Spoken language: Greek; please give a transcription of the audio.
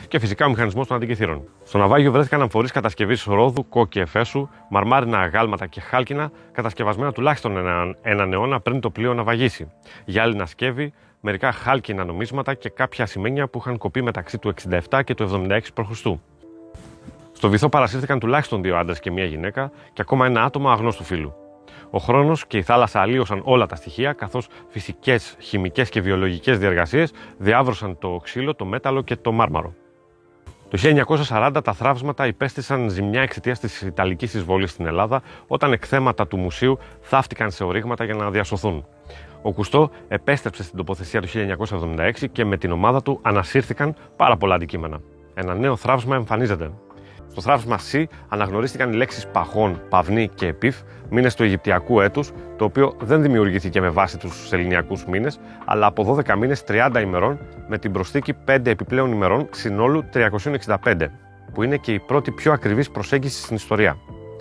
Και φυσικά ο μηχανισμός των αντικειθήρων. Στο ναυάγιο βρέθηκαν αμφορείς κατασκευής ρόδου, κόκκι εφέσου, μαρμάρινα αγάλματα και χάλκινα, κατασκευασμένα τουλάχιστον έναν αιώνα πριν το πλοίο να βαγίσει. Γυάλινα σκεύη, μερικά χάλκινα νομίσματα και κάποια ασημένια που είχαν κοπεί μεταξύ του 67 και του 76 π.Χ. Στο βυθό παρασύρθηκαν τουλάχιστον 2 άντρες και 1 γυναίκα και ακόμα ένα άτομο αγνώστου φύλου. Ο χρόνος και η θάλασσα αλλοίωσαν όλα τα στοιχεία, καθώς φυσικές, χημικές και βιολογικές διεργασίες διάβρωσαν το ξύλο, το μέταλλο και το μάρμαρο. Το 1940 τα θραύσματα υπέστησαν ζημιά εξαιτίας της Ιταλικής εισβολής στην Ελλάδα, όταν εκθέματα του μουσείου θαύτηκαν σε ορίγματα για να διασωθούν. Ο Κουστό επέστρεψε στην τοποθεσία του 1976 και με την ομάδα του ανασύρθηκαν πάρα πολλά αντικείμενα. Ένα νέο θραύσμα εμφανίζεται. Στο θραύσμα C αναγνωρίστηκαν οι λέξεις παγών, παυνή και επίφ, μήνες του Αιγυπτιακού έτους, το οποίο δεν δημιουργήθηκε με βάση τους ελληνιακούς μήνες, αλλά από 12 μήνες 30 ημερών, με την προσθήκη 5 επιπλέον ημερών, συνόλου 365, που είναι και η πρώτη πιο ακριβής προσέγγιση στην ιστορία.